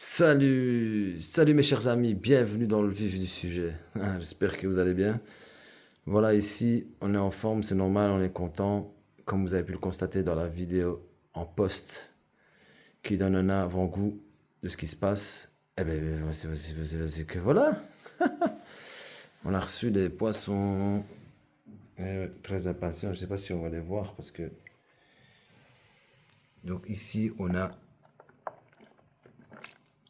Salut mes chers amis, bienvenue dans le vif du sujet. J'espère que vous allez bien. Voilà, ici, on est en forme, c'est normal, on est content. Comme vous avez pu le constater dans la vidéo en post qui donne un avant-goût de ce qui se passe. Eh ben, voici que voilà. On a reçu des poissons très impatients. Je ne sais pas si on va les voir parce que. Donc ici, on a.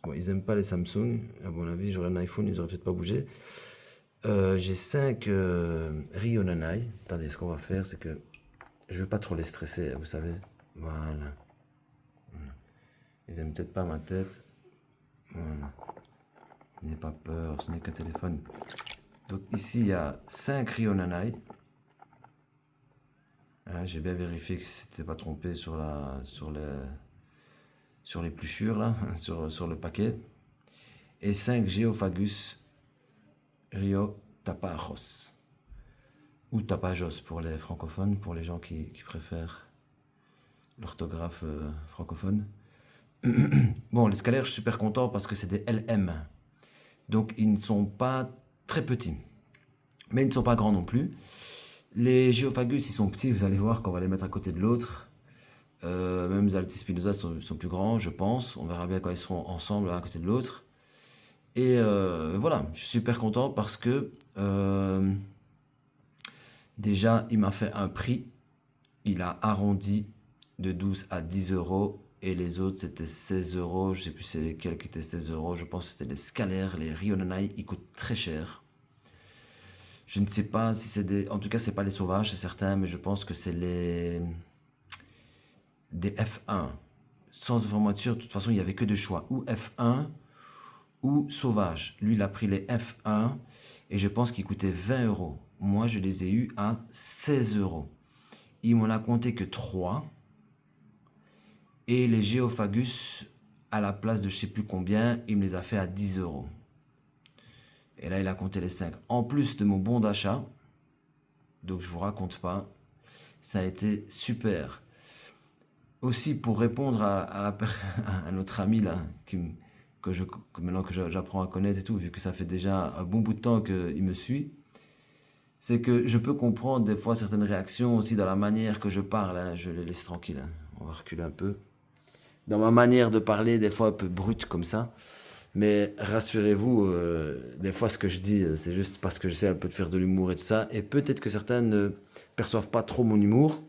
Bon, ils n'aiment pas les Samsung. À mon avis, j'aurais un iPhone, ils n'auraient peut-être pas bougé. J'ai 5 Ryonanai. Attendez, ce qu'on va faire, c'est que je veux pas trop les stresser, vous savez. Voilà. Ils aiment peut-être pas ma tête. Voilà. N'ayez pas peur, ce n'est qu'un téléphone. Donc ici, il y a 5 Ryonanai. J'ai bien vérifié que c'était pas trompé sur l'épluchure, là, sur le paquet. Et 5 Geophagus Rio Tapajos. Ou Tapajos pour les francophones, pour les gens qui préfèrent l'orthographe francophone. Bon, les scalaires, je suis super content parce que c'est des LM. Donc, ils ne sont pas très petits. Mais ils ne sont pas grands non plus. Les Geophagus, ils sont petits. Vous allez voir qu'on va les mettre à côté de l'autre. Même les Altispinosa sont plus grands, je pense. On verra bien quand ils seront ensemble, l'un à côté de l'autre. Et voilà, je suis super content parce que déjà, il m'a fait un prix. Il a arrondi de 12 à 10 euros. Et les autres, c'était 16 euros. Je ne sais plus c'est lesquels qui étaient 16 euros. Je pense que c'était les scalaires, les Ryonanai. Ils coûtent très cher. Je ne sais pas si c'est des. En tout cas, c'est pas les sauvages, c'est certain. Mais je pense que c'est les. Des F1. Sans information, de toute façon, il n'y avait que deux choix. Ou F1 ou sauvage. Lui, il a pris les F1. Et je pense qu'ils coûtaient 20 euros. Moi, je les ai eus à 16 euros. Il m'en a compté que 3. Et les Geophagus, à la place de je sais plus combien, il me les a fait à 10 euros. Et là, il a compté les 5. En plus de mon bon d'achat, donc je vous raconte pas, ça a été super. Aussi, pour répondre à notre ami là, maintenant que j'apprends à connaître et tout, vu que ça fait déjà un bon bout de temps qu'il me suit, c'est que je peux comprendre des fois certaines réactions aussi dans la manière que je parle. Je les laisse tranquilles. On va reculer un peu. Dans ma manière de parler, des fois un peu brute comme ça. Mais rassurez-vous, des fois ce que je dis, c'est juste parce que j'essaie un peu de faire de l'humour et tout ça. Et peut-être que certains ne perçoivent pas trop mon humour.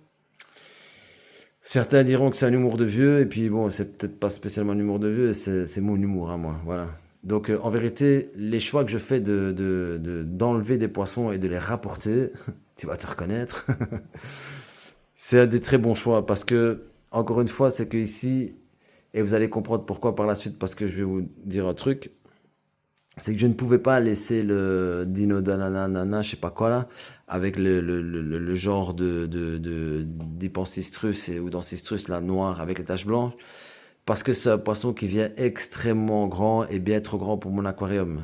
Certains diront que c'est un humour de vieux, et puis bon, c'est peut-être pas spécialement un humour de vieux, c'est mon humour à moi. Voilà. Donc en vérité, les choix que je fais d'enlever des poissons et de les rapporter, tu vas te reconnaître, c'est un des très bons choix parce que, encore une fois, c'est que ici, et vous allez comprendre pourquoi par la suite, parce que je vais vous dire un truc, c'est que je ne pouvais pas laisser le Dino Dananana, je sais pas quoi là, avec le genre d'Hypancistrus ou d'Ancistrus là, noir avec les taches blanches, parce que c'est un poisson qui vient extrêmement grand et bien trop grand pour mon aquarium.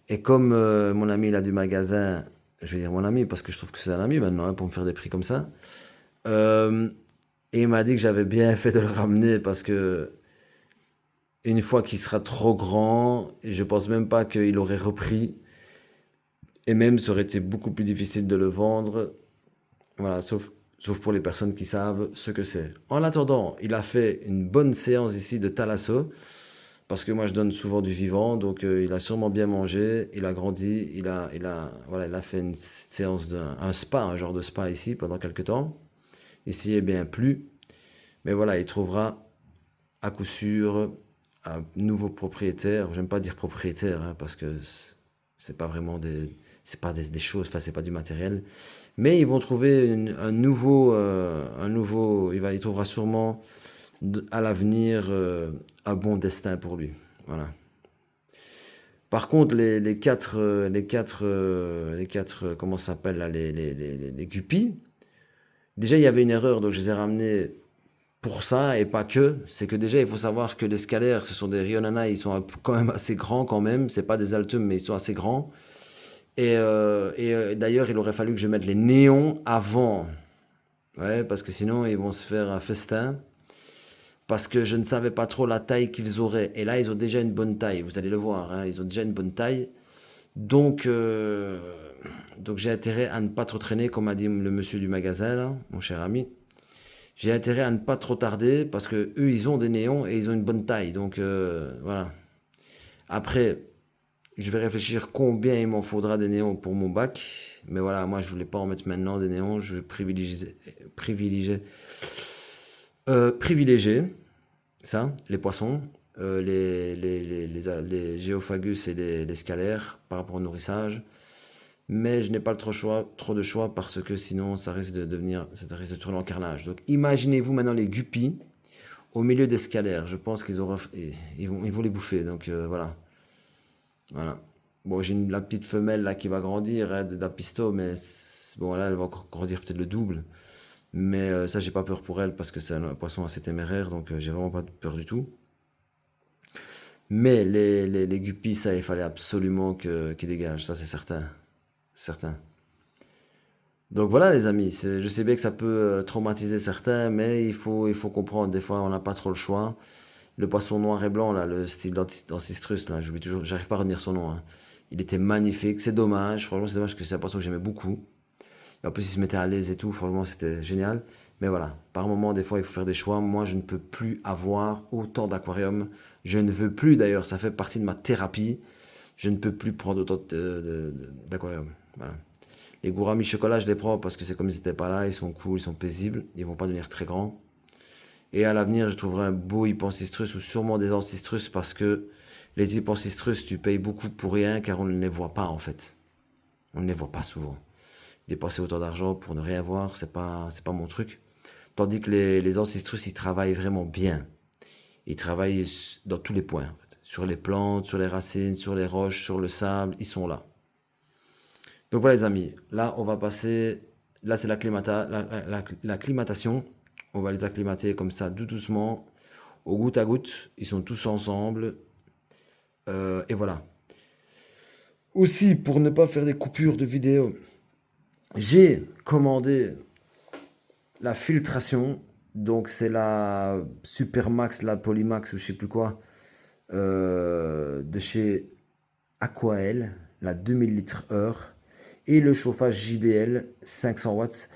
Et comme mon ami là du magasin, je vais dire mon ami parce que je trouve que c'est un ami maintenant pour me faire des prix comme ça, euh, et il m'a dit que j'avais bien fait de le ramener parce que une fois qu'il sera trop grand, je pense même pas qu'il aurait repris. Et même, ça aurait été beaucoup plus difficile de le vendre. Voilà, sauf pour les personnes qui savent ce que c'est. En attendant, il a fait une bonne séance ici de thalasso. Parce que moi, je donne souvent du vivant. Donc, il a sûrement bien mangé. Il a grandi. Voilà, il a fait une séance un spa, un genre de spa ici pendant quelques temps. Ici, eh bien, plus. Mais voilà, il trouvera à coup sûr un nouveau propriétaire. J'aime pas dire propriétaire, hein, parce que c'est pas vraiment c'est pas des choses, enfin c'est pas du matériel. Mais ils vont trouver un nouveau, il trouvera sûrement à l'avenir un bon destin pour lui. Voilà. Par contre, les quatre, comment ça s'appelle là, les guppies. Déjà, il y avait une erreur, donc je les ai ramenés pour ça et pas que. C'est que déjà, il faut savoir que les scalaires, ce sont des Rionana, ils sont quand même assez grands quand même. C'est pas des Altum, mais ils sont assez grands. Et d'ailleurs, il aurait fallu que je mette les néons avant. Ouais, parce que sinon, ils vont se faire un festin. parce que je ne savais pas trop la taille qu'ils auraient. Et là, ils ont déjà une bonne taille, vous allez le voir, hein, ils ont déjà une bonne taille. Donc, donc j'ai intérêt à ne pas trop traîner, comme a dit le monsieur du magasin, là, mon cher ami. J'ai intérêt à ne pas trop tarder parce que eux, ils ont des néons et ils ont une bonne taille. Donc voilà. Après, je vais réfléchir combien il m'en faudra des néons pour mon bac. Mais voilà, moi, je voulais pas en mettre maintenant des néons. Je vais privilégier ça, les poissons, les géophagus et les scalaires par rapport au nourrissage. Mais je n'ai pas trop de choix parce que sinon ça risque de devenir, ça risque de tourner en carnage. Donc imaginez-vous maintenant les guppies au milieu des scalaires. Je pense ils vont les bouffer. Donc voilà, voilà. Bon, j'ai la petite femelle là qui va grandir, hein, d'Apisto, mais bon là elle va encore grandir peut-être le double. Mais ça j'ai pas peur pour elle parce que c'est un poisson assez téméraire, donc j'ai vraiment pas peur du tout. Mais les guppies, ça il fallait absolument qu'ils dégagent, ça c'est certain, certain. Donc voilà les amis, je sais bien que ça peut traumatiser certains, mais il faut comprendre, des fois on n'a pas trop le choix. Le poisson noir et blanc, là, le style d'Ancistrus, là, j'oublie toujours, j'arrive pas à retenir son nom, hein. Il était magnifique, c'est dommage, franchement c'est dommage parce que c'est un poisson que j'aimais beaucoup. Et en plus il se mettait à l'aise et tout, franchement c'était génial. Mais voilà, par moment des fois il faut faire des choix. Moi je ne peux plus avoir autant d'aquariums. Je ne veux plus d'ailleurs, ça fait partie de ma thérapie. Je ne peux plus prendre autant d'aquariums. Voilà. Les gouramis chocolat, je les prends parce que c'est comme ils n'étaient pas là, ils sont cool, ils sont paisibles, ils vont pas devenir très grands. Et à l'avenir, je trouverai un beau Hypancistrus ou sûrement des Ancistrus parce que les Hypancistrus, tu payes beaucoup pour rien car on ne les voit pas en fait. On ne les voit pas souvent. Dépenser autant d'argent pour ne rien voir, c'est pas mon truc. Tandis que les Ancistrus, ils travaillent vraiment bien. Ils travaillent dans tous les points, en fait. Sur les plantes, sur les racines, sur les roches, sur le sable, ils sont là. Donc voilà les amis, là on va passer, là c'est l'acclimatation, on va les acclimater comme ça doucement, au goutte à goutte, ils sont tous ensemble, et voilà. Aussi pour ne pas faire des coupures de vidéo, j'ai commandé la filtration, donc c'est la Supermax, la Polymax ou je sais plus quoi, de chez Aquael, la 2000 litres heure, et le chauffage JBL 500 watts.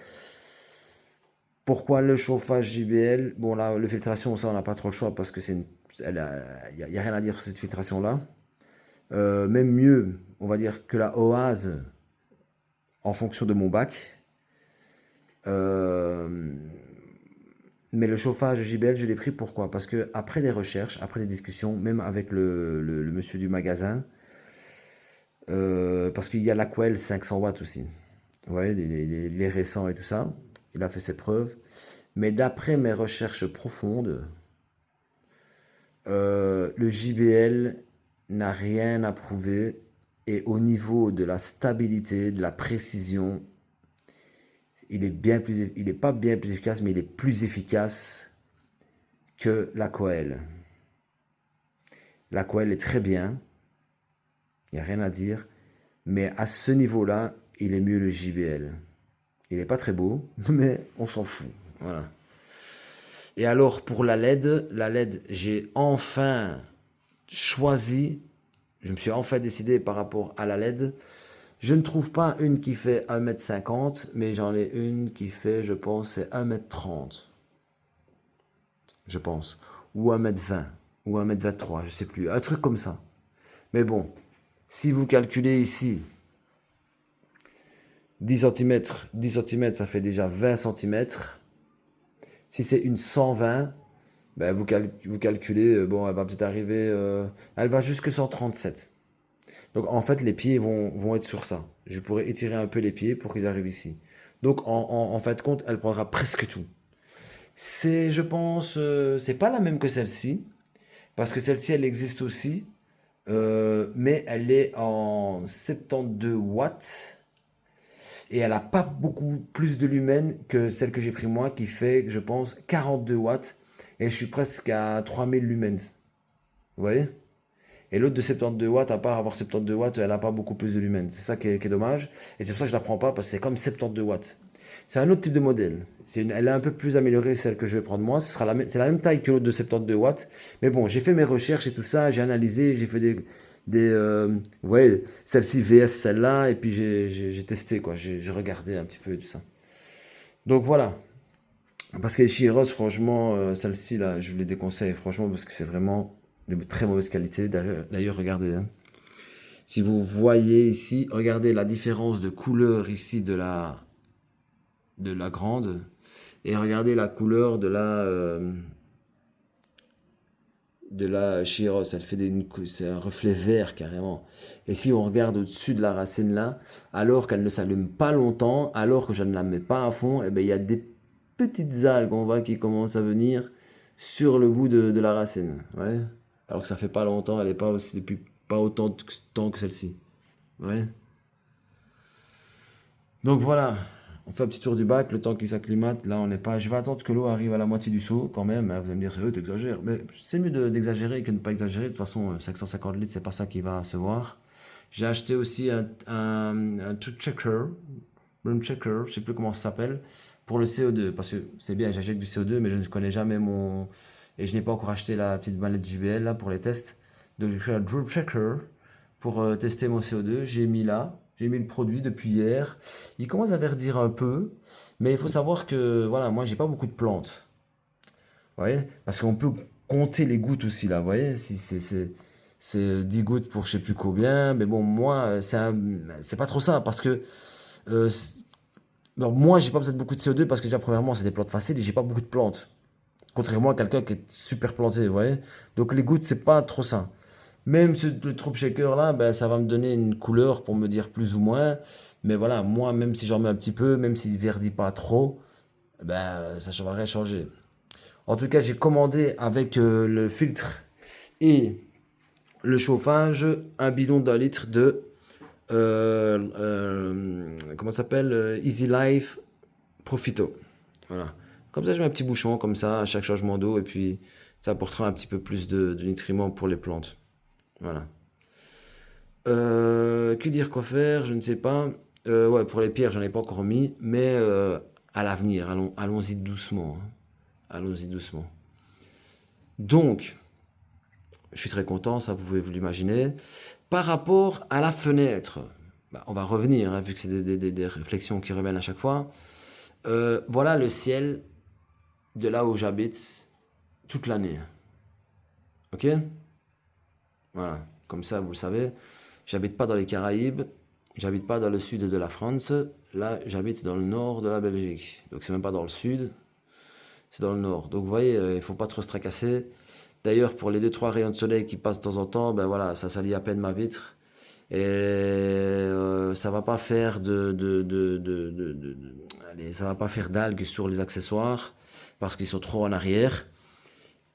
Pourquoi le chauffage JBL? Bon, là, la filtration, ça, on n'a pas trop le choix parce que il n'y a rien à dire sur cette filtration-là. Même mieux, on va dire que la Oase en fonction de mon bac. Euh, mais le chauffage JBL, je l'ai pris pourquoi? Parce que après des recherches, après des discussions, même avec le monsieur du magasin, parce qu'il y a l'Aquel 500 watts aussi. Vous voyez, les récents et tout ça. Il a fait ses preuves. Mais d'après mes recherches profondes, le JBL n'a rien à prouver. Et au niveau de la stabilité, de la précision, il est pas bien plus efficace, mais il est plus efficace que l'Aquel. L'Aquel est très bien, il n'y a rien à dire. Mais à ce niveau-là, il est mieux le JBL. Il n'est pas très beau, mais on s'en fout. Voilà. Et alors pour la LED, j'ai enfin choisi, je me suis enfin décidé par rapport à la LED. Je ne trouve pas une qui fait 1,50 m, mais j'en ai une qui fait, je pense, c'est 1,30 m. Je pense. Ou 1,20 m. Ou 1,23 m, je sais plus. Un truc comme ça. Mais bon, si vous calculez ici, 10 cm, ça fait déjà 20 cm. Si c'est une 120, ben vous calculez, bon, elle va peut-être arriver, elle va jusque 137. Donc en fait, les pieds vont être sur ça. Je pourrais étirer un peu les pieds pour qu'ils arrivent ici. Donc en fin de compte, elle prendra presque tout. C'est, je pense, c'est pas la même que celle-ci, parce que celle-ci, elle existe aussi, mais elle est en 72 watts. Et elle n'a pas beaucoup plus de lumen que celle que j'ai pris moi, qui fait, je pense, 42 watts. Et je suis presque à 3000 lumens. Vous voyez? Et l'autre de 72 watts, à part avoir 72 watts, elle n'a pas beaucoup plus de lumens. C'est ça qui est dommage. Et c'est pour ça que je ne la prends pas, parce que c'est comme 72 watts. C'est un autre type de modèle. Elle est un peu plus améliorée, celle que je vais prendre moi. C'est la même taille que l'autre de 72 watts. Mais bon, j'ai fait mes recherches et tout ça. J'ai analysé, j'ai fait ouais, celle-ci vs celle-là. Et puis j'ai testé, quoi. J'ai regardé un petit peu et tout ça. Donc voilà. Parce que les Chiros, franchement, celle-ci, là, je vous les déconseille, franchement, parce que c'est vraiment de très mauvaise qualité. D'ailleurs, regardez, hein. Si vous voyez ici, regardez la différence de couleur ici de la grande. Et regardez la couleur de la Chiros. Elle fait c'est un reflet vert carrément. Et si on regarde au-dessus de la racine là, alors qu'elle ne s'allume pas longtemps, alors que je ne la mets pas à fond, eh ben, il y a des petites algues, on voit, qui commencent à venir sur le bout de la racine. Ouais. Alors que ça fait pas longtemps, elle n'est pas aussi depuis pas autant de temps que celle-ci. Ouais. Donc voilà, on fait un petit tour du bac, le temps qu'il s'acclimate. Là, on n'est pas. Je vais attendre que l'eau arrive à la moitié du seau quand même, hein. Vous allez me dire, t'exagères. Mais c'est mieux d'exagérer que de ne pas exagérer. De toute façon, 550 litres, c'est pas ça qui va se voir. J'ai acheté aussi un checker, room checker, je sais plus comment ça s'appelle, pour le CO2. Parce que c'est bien, j'achète du CO2, mais je ne connais jamais mon. Et je n'ai pas encore acheté la petite mallette JBL là pour les tests. Donc j'ai fait un drop checker pour tester mon CO2. J'ai mis là. J'ai mis le produit depuis hier. Il commence à verdir un peu, mais il faut savoir que voilà, moi j'ai pas beaucoup de plantes. Vous voyez? Parce qu'on peut compter les gouttes aussi là, vous voyez? Si c'est 10 gouttes pour je sais plus combien, mais bon, moi c'est pas trop ça parce que euh, c'est- alors, moi j'ai pas besoin de beaucoup de CO2 parce que déjà premièrement c'est des plantes faciles et j'ai pas beaucoup de plantes. Contrairement à quelqu'un qui est super planté, vous voyez? Donc les gouttes c'est pas trop ça. Même le Troop Shaker là, ben, ça va me donner une couleur pour me dire plus ou moins. Mais voilà, moi, même si j'en mets un petit peu, même s'il verdit pas trop, ben, ça ne va rien changer. En tout cas, j'ai commandé avec le filtre et le chauffage un bidon d'1 litre de comment ça s'appelle, Easy Life Profito. Voilà. Comme ça, je mets un petit bouchon comme ça à chaque changement d'eau et puis ça apportera un petit peu plus de nutriments pour les plantes. Voilà. Que dire, quoi faire? Je ne sais pas. Ouais, pour les pierres, j'en ai pas encore mis, mais à l'avenir, allons-y doucement, hein. Allons-y doucement. Donc, je suis très content, ça vous pouvez vous l'imaginer. Par rapport à la fenêtre, bah, on va revenir, hein, vu que c'est des réflexions qui reviennent à chaque fois. Voilà le ciel de là où j'habite toute l'année. Ok? Voilà, comme ça, vous le savez. J'habite pas dans les Caraïbes, j'habite pas dans le sud de la France. Là, j'habite dans le nord de la Belgique. Donc, c'est même pas dans le sud, c'est dans le nord. Donc, vous voyez, il faut pas trop se tracasser. D'ailleurs, pour les deux trois rayons de soleil qui passent de temps en temps, ben voilà, ça salit à peine ma vitre. Et ça va pas faire allez, ça va pas faire d'algues sur les accessoires parce qu'ils sont trop en arrière.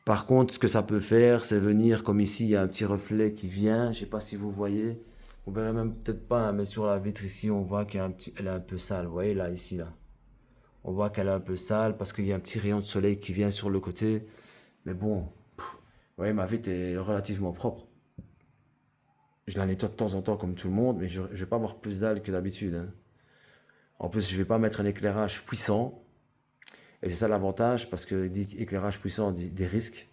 Par contre, ce que ça peut faire, c'est venir, comme ici, il y a un petit reflet qui vient. Je sais pas si vous voyez. Vous verrez même peut-être pas, hein, mais sur la vitre ici, on voit elle est un peu sale. Vous voyez là, ici, là. On voit qu'elle est un peu sale parce qu'il y a un petit rayon de soleil qui vient sur le côté. Mais bon, vous voyez, ma vitre est relativement propre. Je la nettoie de temps en temps comme tout le monde, mais je ne vais pas avoir plus d'algues que d'habitude, hein. En plus, je vais pas mettre un éclairage puissant. Et c'est ça l'avantage, parce que dit éclairage puissant, dit des risques.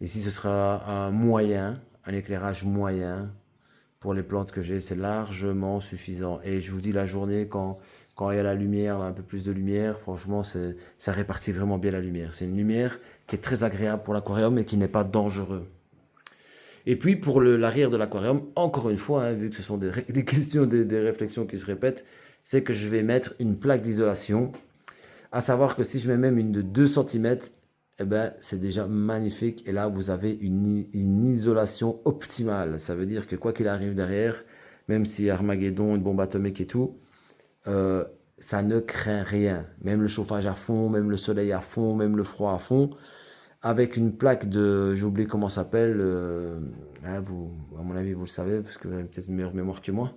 Ici, ce sera un moyen, un éclairage moyen pour les plantes que j'ai. C'est largement suffisant. Et je vous dis, la journée, quand il y a la lumière, là, un peu plus de lumière, franchement, ça répartit vraiment bien la lumière. C'est une lumière qui est très agréable pour l'aquarium et qui n'est pas dangereux. Et puis pour l'arrière de l'aquarium, encore une fois, hein, vu que ce sont des questions, des réflexions qui se répètent, c'est que je vais mettre une plaque d'isolation. À savoir que si je mets même une de 2 cm, eh ben, c'est déjà magnifique. Et là, vous avez une isolation optimale. Ça veut dire que quoi qu'il arrive derrière, même si Armageddon, une bombe atomique et tout, euh, ça ne craint rien. Même le chauffage à fond, même le soleil à fond, même le froid à fond. Avec une plaque de, j'ai oublié comment ça s'appelle, hein, à mon avis, vous le savez, parce que vous avez peut-être une meilleure mémoire que moi.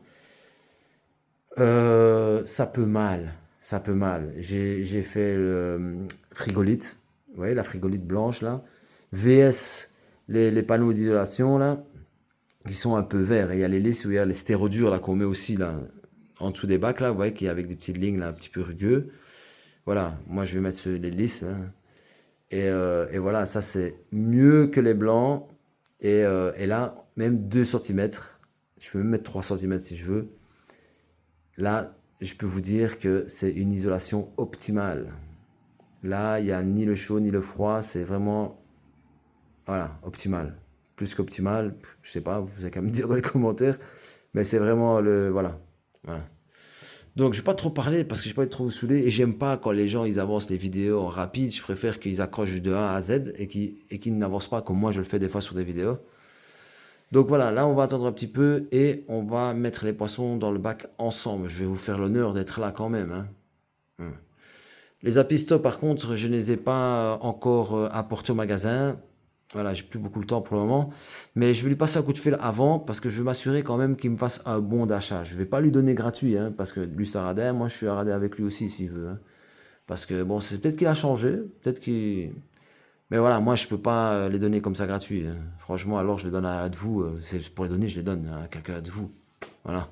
Ça peut mal, ça peut mal. J'ai fait frigolite, vous voyez la frigolite blanche là, VS les panneaux d'isolation là, qui sont un peu verts. Et il y a les lisses où il y a les stérodures là qu'on met aussi là, en dessous des bacs là, vous voyez, qui est avec des petites lignes là, un petit peu rugueux. Voilà, moi je vais mettre les lisses, hein. Et voilà, ça c'est mieux que les blancs. Et là, même 2 centimètres, je peux même mettre 3 centimètres si je veux. Là, je peux vous dire que c'est une isolation optimale. Là, il n'y a ni le chaud ni le froid, c'est vraiment, voilà, optimal. Plus qu'optimal, je sais pas, vous avez qu'à me dire dans les commentaires, mais c'est vraiment le, voilà, voilà. Donc, je vais pas trop parler parce que je vais pas être trop vous saouler et j'aime pas quand les gens ils avancent les vidéos en rapide. Je préfère qu'ils accrochent de A à Z et qu'ils n'avancent pas comme moi je le fais des fois sur des vidéos. Donc voilà, là on va attendre un petit peu et on va mettre les poissons dans le bac ensemble. Je vais vous faire l'honneur d'être là quand même, hein. Les apistos par contre, je ne les ai pas encore apportés au magasin. Voilà, j'ai plus beaucoup de temps pour le moment. Mais je vais lui passer un coup de fil avant parce que je veux m'assurer quand même qu'il me fasse un bon d'achat. Je vais pas lui donner gratuit, hein, parce que lui c'est un radin, moi je suis un radin avec lui aussi s'il veut, hein. Parce que bon, c'est peut-être qu'il a changé, peut-être qu'il... Mais voilà, moi je peux pas les donner comme ça gratuit, hein. Franchement, alors je les donne à un de vous. C'est pour les donner, je les donne à quelqu'un de vous. Voilà.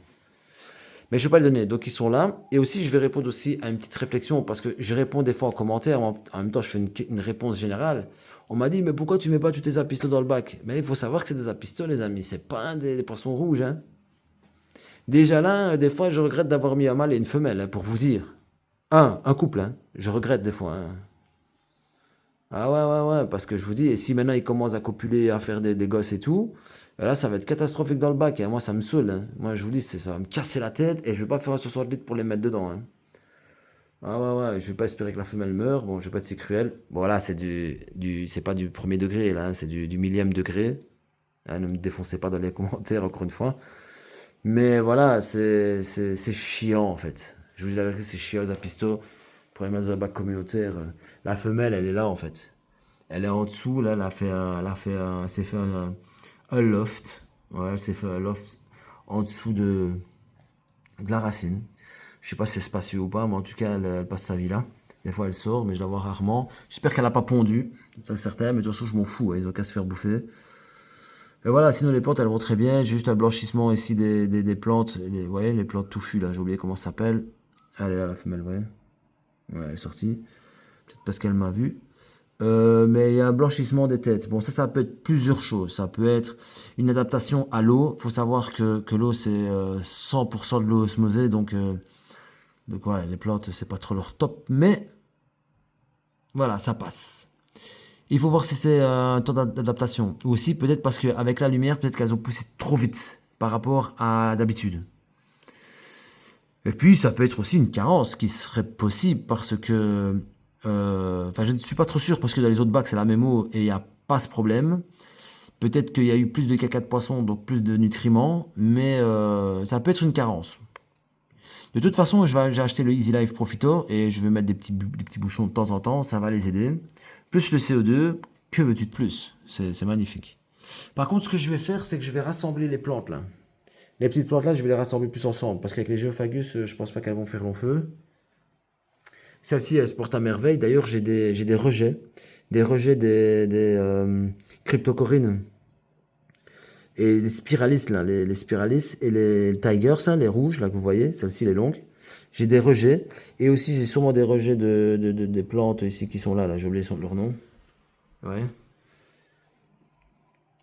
Mais je ne vais pas les donner. Donc ils sont là. Et aussi, je vais répondre aussi à une petite réflexion parce que je réponds des fois en commentaire. En même temps, je fais une réponse générale. On m'a dit, mais pourquoi tu mets pas tous tes apistos dans le bac? Mais il faut savoir que c'est des apistos, les amis. C'est pas des poissons rouges, hein. Déjà là, des fois, je regrette d'avoir mis un mâle et une femelle, hein, pour vous dire. Un couple, hein. Je regrette des fois, hein. Ah ouais, ouais, ouais, parce que je vous dis, et si maintenant ils commencent à copuler, à faire des gosses et tout, là ça va être catastrophique dans le bac, hein. Moi ça me saoule, hein. Moi je vous dis, ça va me casser la tête et je vais pas faire un 60 litres pour les mettre dedans, hein. Ah ouais, ouais, je vais pas espérer que la femelle meure, bon, je vais pas être si cruel. Bon là, c'est c'est pas du premier degré, là, hein, c'est du millième degré. Hein, ne me défoncez pas dans les commentaires, encore une fois. Mais voilà, c'est chiant en fait. Je vous dis la vérité, c'est chiant les apistos pour les mettre dans un bac communautaire. La femelle, elle est là en fait. Elle est en dessous, là, elle s'est fait un loft. Ouais, elle s'est fait un loft en dessous de la racine. Je sais pas si c'est spacieux ou pas, mais en tout cas, elle passe sa vie là. Des fois, elle sort, mais je la vois rarement. J'espère qu'elle a pas pondu, ça c'est certain, mais de toute façon, je m'en fous, hein, ils ont qu'à se faire bouffer. Et voilà, sinon les plantes, elles vont très bien. J'ai juste un blanchissement ici des plantes. Vous voyez, les plantes touffues, là, j'ai oublié comment ça s'appelle. Elle est là, la femelle, vous voyez. Ouais, elle est sortie. Peut-être parce qu'elle m'a vu. Mais il y a un blanchissement des têtes. Bon, ça peut être plusieurs choses. Ça peut être une adaptation à l'eau. Il faut savoir que l'eau, c'est 100% de l'eau osmosée. Donc voilà, les plantes, c'est pas trop leur top. Mais voilà, ça passe. Il faut voir si c'est un temps d'adaptation. Ou aussi, peut-être parce qu'avec la lumière, peut-être qu'elles ont poussé trop vite par rapport à d'habitude. Et puis, ça peut être aussi une carence qui serait possible parce que... Enfin, je ne suis pas trop sûr parce que dans les autres bacs, c'est la même eau et il n'y a pas ce problème. Peut-être qu'il y a eu plus de caca de poisson, donc plus de nutriments, mais ça peut être une carence. De toute façon, j'ai acheté le Easy Life Profito et je vais mettre des petits bouchons de temps en temps, ça va les aider. Plus le CO2, que veux-tu de plus? C'est magnifique. Par contre, ce que je vais faire, c'est que je vais rassembler les plantes là. Les petites plantes là, je vais les rassembler plus ensemble parce qu'avec les Geophagus, je pense pas qu'elles vont faire long feu. Celle-ci, elle se porte à merveille. D'ailleurs, j'ai des rejets des cryptocorines et les spiralis là, les spiralis et les tigers, hein, les rouges là que vous voyez, celle-ci les longues. J'ai des rejets et aussi j'ai sûrement des rejets des plantes ici qui sont là, j'ai oublié leur nom. Ouais.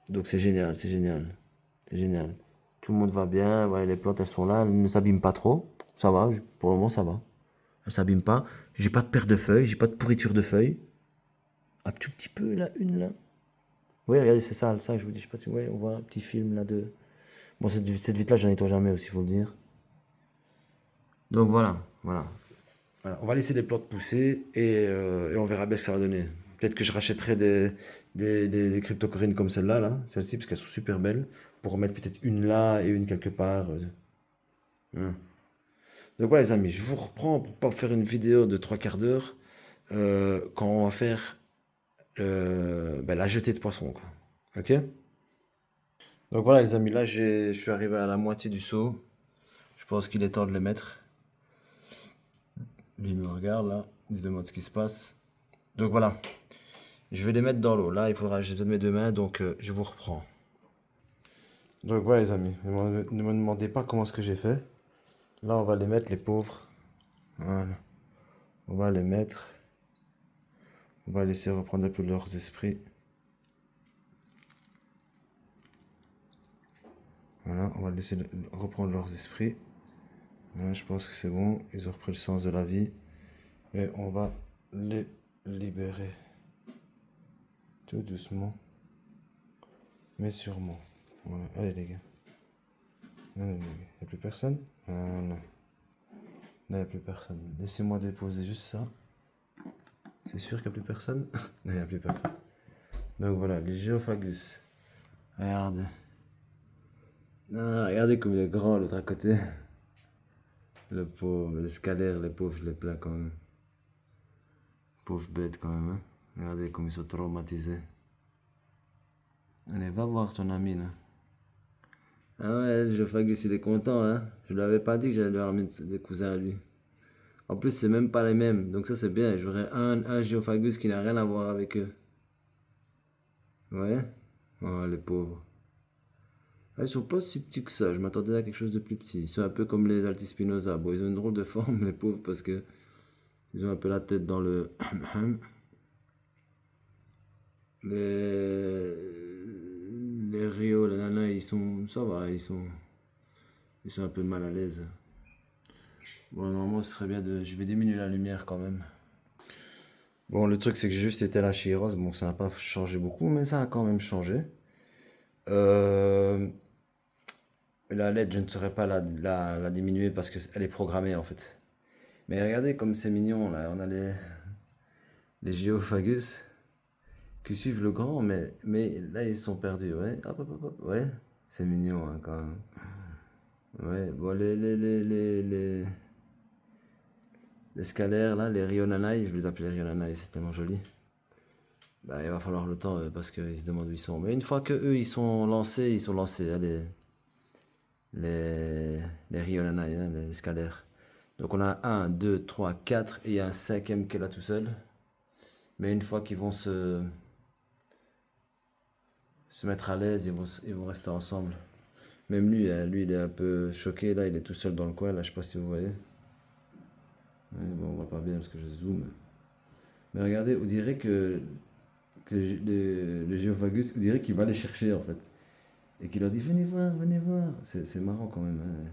Donc c'est génial, c'est génial, c'est génial. Tout le monde va bien, ouais, les plantes elles sont là, elles ne s'abîment pas trop. Ça va, pour le moment ça va. Elles s'abîment pas. J'ai pas de perte de feuilles, j'ai pas de pourriture de feuilles. Un tout petit peu là, une là. Oui, regardez, c'est ça que je vous dis. Je sais pas si ouais, on voit un petit film là de. Bon, cette vitre là, j'en nettoie jamais aussi, faut le dire. Donc voilà, voilà. Voilà. On va laisser les plantes pousser et on verra bien ce que ça va donner. Peut-être que je rachèterai des cryptocorines comme celle-là, là, celle-ci, parce qu'elles sont super belles, pour en mettre peut-être une là et une quelque part. Hein. Donc voilà, les amis, je vous reprends pour pas faire une vidéo de 3 quarts d'heure quand on va faire ben, la jetée de poisson, quoi. Ok? Donc voilà, les amis, là, je suis arrivé à la moitié du seau. Je pense qu'il est temps de les mettre. Lui, il me regarde, là. Il se demande ce qui se passe. Donc voilà, je vais les mettre dans l'eau. Là, il faudra, j'ai besoin de mes 2 mains, donc je vous reprends. Donc voilà, les amis, ne me demandez pas comment est-ce que j'ai fait. Là, on va les mettre, les pauvres. Voilà. On va les mettre. On va laisser reprendre un peu leurs esprits. Voilà, on va laisser reprendre leurs esprits. Voilà, je pense que c'est bon. Ils ont repris le sens de la vie. Et on va les libérer. Tout doucement. Mais sûrement. Voilà. Allez les gars. Il n'y a plus personne? Voilà. Là, il n'y a plus personne. Laissez-moi déposer juste ça. C'est sûr qu'il n'y a plus personne? Non, il n'y a plus personne. Donc voilà, les géophagus. Regarde. Ah, regardez comme il est grand l'autre à côté. Le pauvre, les scalaires, les pauvres, je les plains quand même. Pauvre bête quand même, hein. Regardez comme ils sont traumatisés. Allez, va voir ton ami là. Ah ouais, le géophagus il est content, hein. Je lui avais pas dit que j'allais lui ramener des cousins à lui. En plus, c'est même pas les mêmes, donc ça c'est bien. J'aurais un géophagus qui n'a rien à voir avec eux. Ouais. Oh, les pauvres. Ah, ils sont pas si petits que ça, je m'attendais à quelque chose de plus petit. Ils sont un peu comme les Altispinosa. Bon, ils ont une drôle de forme, les pauvres, parce que ils ont un peu la tête dans le... Les... Les Rio, les nanas, ils sont... Ça va, ils sont un peu mal à l'aise. Bon, normalement, ce serait bien de... Je vais diminuer la lumière quand même. Bon, le truc, c'est que j'ai juste été la Chiros. Bon, ça n'a pas changé beaucoup, mais ça a quand même changé. La LED, je ne saurais pas la diminuer parce qu'elle est programmée en fait. Mais regardez comme c'est mignon là. On a les géophagus qui suivent le grand, mais là ils sont perdus. Ouais, hop, hop, hop, hop. Ouais, c'est mignon hein, quand même. Ouais, bon, les scalaires là, les Rionanae, je les appelle les Rionanae, c'est tellement joli. Bah, il va falloir le temps parce qu'ils se demandent où ils sont. Mais une fois que eux ils sont lancés, ils sont lancés. Allez, les Rionanae, hein, les scalaires. Donc on a 1, 2, 3, 4 et il y a un cinquième qui est là tout seul. Mais une fois qu'ils vont se mettre à l'aise, ils vont rester ensemble. Même lui, hein, lui, il est un peu choqué, là, il est tout seul dans le coin, là, je sais pas si vous voyez. Ouais, bon, on voit pas bien parce que je zoome. Mais regardez, on dirait que le géophagus, on dirait qu'il va les chercher en fait. Et qu'il leur dit venez voir, venez voir. C'est marrant quand même. Hein.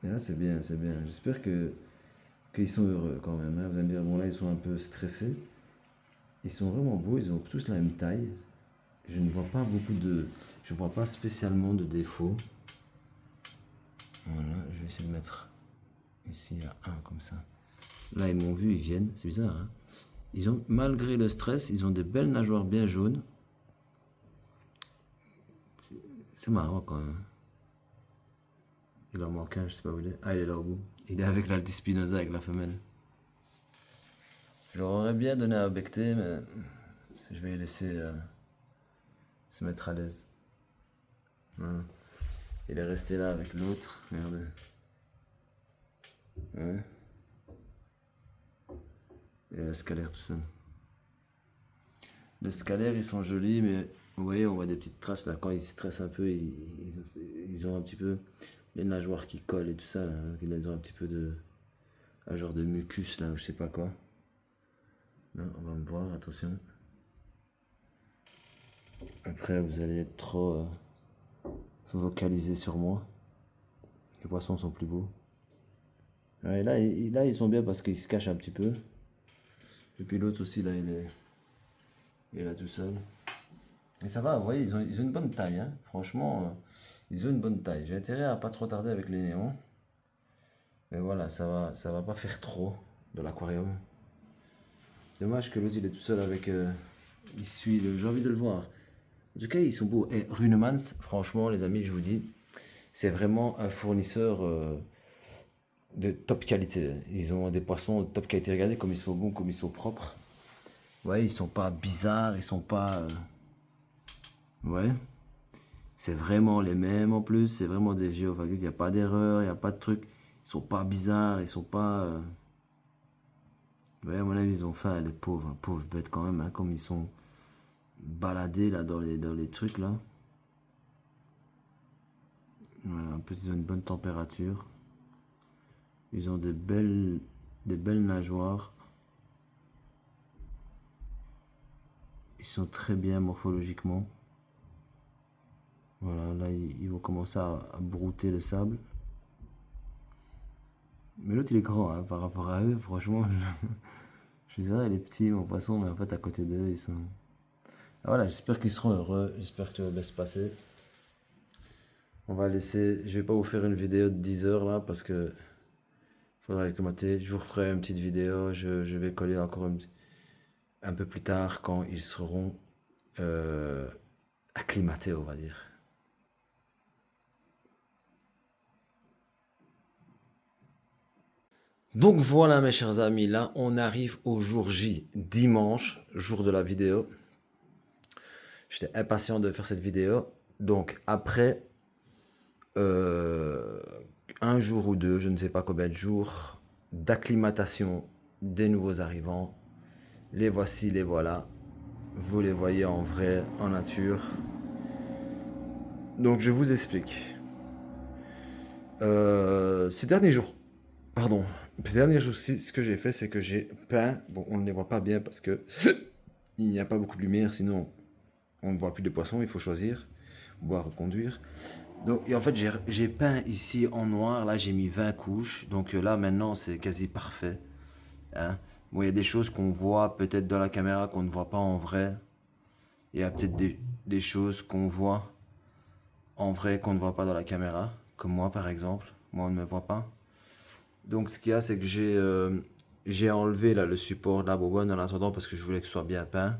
Et là, c'est bien, c'est bien. J'espère qu'ils sont heureux quand même. Hein. Vous allez me dire, bon là, ils sont un peu stressés. Ils sont vraiment beaux, ils ont tous la même taille. Je ne vois pas beaucoup de... Je vois pas spécialement de défauts. Voilà, je vais essayer de mettre ici à 1 comme ça. Là, ils m'ont vu, ils viennent. C'est bizarre, hein. Ils ont, malgré le stress, ils ont des belles nageoires bien jaunes. C'est marrant quand même. Il en manque un, je sais pas où il est. Ah, il est là au bout. Il est avec l'Altispinosa, avec la femelle. Je leur aurais bien donné à becter, mais je vais les laisser se mettre à l'aise. Voilà. Il est resté là avec l'autre. Regardez. Ouais. Et la scalaire tout seul. Les scalaires, ils sont jolis, mais vous voyez, on voit des petites traces là. Quand ils stressent un peu, ils ont un petit peu les nageoires qui collent et tout ça. Là. Ils ont un petit peu de. Un genre de mucus là, ou je sais pas quoi. Là, on va me voir, attention. Après, vous allez être trop focalisé sur moi. Les poissons sont plus beaux. Ouais, là, ils sont bien parce qu'ils se cachent un petit peu. Et puis l'autre aussi, là, il est là tout seul. Et ça va, vous voyez, ils ont une bonne taille. Hein. Franchement, ils ont une bonne taille. J'ai intérêt à pas trop tarder avec les néons. Mais voilà, ça va pas faire trop de l'aquarium. Dommage que l'autre, il est tout seul avec... il suit, j'ai envie de le voir. En tout cas, ils sont beaux. Et Runemans, franchement, les amis, je vous dis, c'est vraiment un fournisseur de top qualité. Ils ont des poissons de top qualité. Regardez comme ils sont bons, comme ils sont propres. Ouais, ils sont pas bizarres, ils sont pas... Ouais. C'est vraiment les mêmes en plus. C'est vraiment des géophagus. Il n'y a pas d'erreur, il n'y a pas de truc. Ils sont pas bizarres, ils sont pas... Ouais, à mon avis, ils ont faim, les pauvres. Pauvres bêtes quand même, hein, comme ils sont baladés là dans les trucs là. Voilà, en plus ils ont une bonne température. Ils ont des belles des belles nageoires. Ils sont très bien morphologiquement. Voilà, là ils vont commencer à brouter le sable. Mais l'autre il est grand hein, par rapport à eux, franchement. Je dirais, il est petit mon poisson, mais en fait à côté d'eux ils sont. Ah, voilà, j'espère qu'ils seront heureux, j'espère que tout va bien se passer. On va laisser, je vais pas vous faire une vidéo de 10 heures là parce que faudra les commenter. Je vous ferai une petite vidéo, je vais coller encore un peu plus tard quand ils seront euh, acclimatés, on va dire. Donc voilà mes chers amis, là on arrive au jour J, dimanche, jour de la vidéo. J'étais impatient de faire cette vidéo. Donc après un jour ou deux, je ne sais pas combien de jours, d'acclimatation des nouveaux arrivants. Les voici, les voilà. Vous les voyez en vrai, en nature. Donc je vous explique. Ces derniers jours, pardon, ces derniers jours, ce que j'ai fait, c'est que j'ai peint. Bon, on ne les voit pas bien parce que il n'y a pas beaucoup de lumière, sinon on ne voit plus de poissons. Il faut choisir, boire ou conduire. Donc, et en fait, j'ai peint ici en noir. Là, j'ai mis 20 couches. Donc là, maintenant, c'est quasi parfait. Hein. Bon, il y a des choses qu'on voit peut-être dans la caméra qu'on ne voit pas en vrai. Il y a peut-être des choses qu'on voit en vrai qu'on ne voit pas dans la caméra. Comme moi, par exemple. Moi, on ne me voit pas. Donc, ce qu'il y a, c'est que j'ai enlevé là, le support de la bobonne en attendant parce que je voulais que ce soit bien peint.